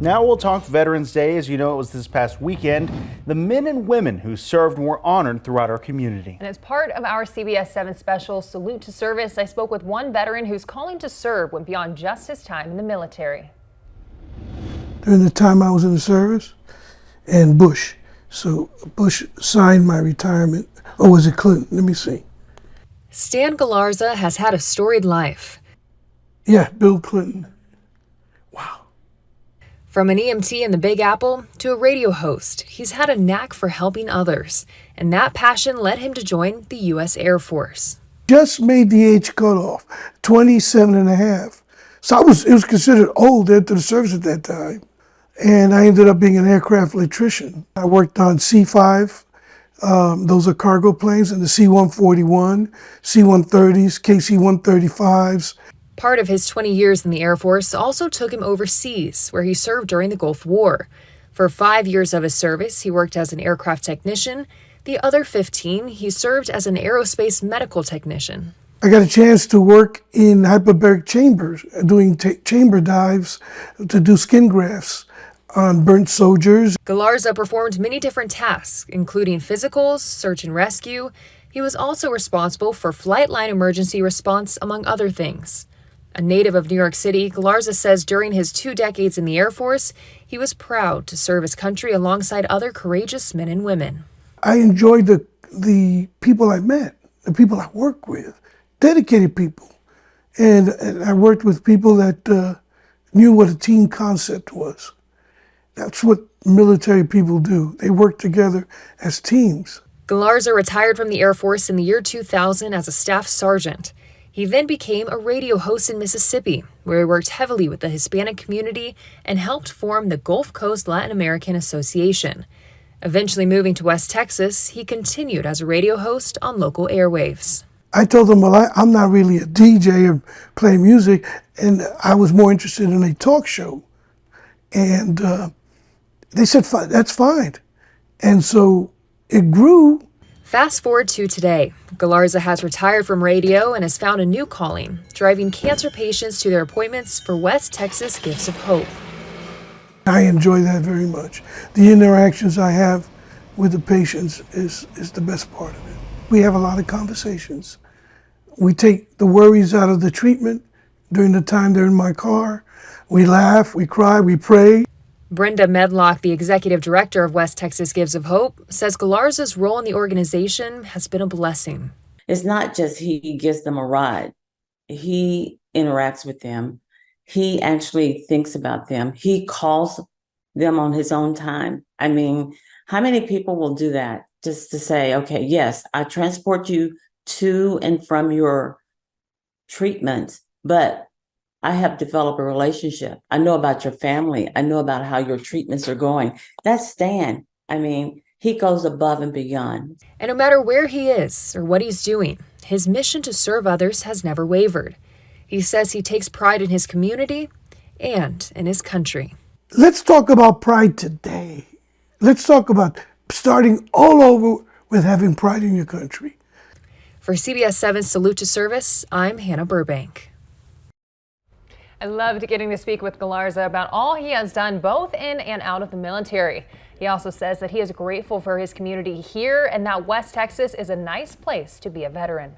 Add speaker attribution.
Speaker 1: Now we'll talk Veterans Day. As you know, it was this past weekend. The men and women who served were honored throughout our community.
Speaker 2: And as part of our CBS7 special Salute to Service, I spoke with one veteran whose calling to serve went beyond just his time in the military.
Speaker 3: During the time I was in the service, and Bush. So Bush signed my retirement, or was it Clinton? Let me see.
Speaker 4: Stan Galarza has had a storied life.
Speaker 3: Yeah, Bill Clinton. Wow.
Speaker 4: From an EMT in the Big Apple to a radio host, he's had a knack for helping others, and that passion led him to join the U.S. Air Force.
Speaker 3: Just made the age cutoff, 27 and a half. So it was considered old after the service at that time. And I ended up being an aircraft electrician. I worked on C-5, those are cargo planes, and the C-141, C-130s, KC-135s.
Speaker 4: Part of his 20 years in the Air Force also took him overseas, where he served during the Gulf War. For 5 years of his service, he worked as an aircraft technician. The other 15, he served as an aerospace medical technician.
Speaker 3: I got a chance to work in hyperbaric chambers, doing chamber dives to do skin grafts on burnt soldiers.
Speaker 4: Galarza performed many different tasks, including physicals, search and rescue. He was also responsible for flight line emergency response, among other things. A native of New York City, Galarza says during his 2 decades in the Air Force, he was proud to serve his country alongside other courageous men and women.
Speaker 3: I enjoyed the people I met, the people I worked with, dedicated people. And I worked with people that knew what a team concept was. That's what military people do. They work together as teams.
Speaker 4: Galarza retired from the Air Force in the year 2000 as a staff sergeant. He then became a radio host in Mississippi, where he worked heavily with the Hispanic community and helped form the Gulf Coast Latin American Association. Eventually moving to West Texas, he continued as a radio host on local airwaves.
Speaker 3: I told them, well, I'm not really a DJ or play music, and I was more interested in a talk show. And they said, that's fine. And so it grew.
Speaker 4: Fast forward to today. Galarza has retired from radio and has found a new calling, driving cancer patients to their appointments for West Texas Gifts of Hope.
Speaker 3: I enjoy that very much. The interactions I have with the patients is the best part of it. We have a lot of conversations. We take the worries out of the treatment during the time they're in my car. We laugh, we cry, we pray.
Speaker 4: Brenda Medlock, the executive director of West Texas Gives of Hope, says Galarza's role in the organization has been a blessing.
Speaker 5: It's not just he gives them a ride. He interacts with them. He actually thinks about them. He calls them on his own time. I mean, how many people will do that just to say, okay, yes, I transport you to and from your treatment, but I have developed a relationship. I know about your family. I know about how your treatments are going. That's Stan. I mean, he goes above and beyond.
Speaker 4: And no matter where he is or what he's doing, his mission to serve others has never wavered. He says he takes pride in his community and in his country.
Speaker 3: Let's talk about pride today. Let's talk about starting all over with having pride in your country.
Speaker 4: For CBS7 Salute to Service, I'm Hannah Burbank.
Speaker 2: I loved getting to speak with Galarza about all he has done both in and out of the military. He also says that he is grateful for his community here and that West Texas is a nice place to be a veteran.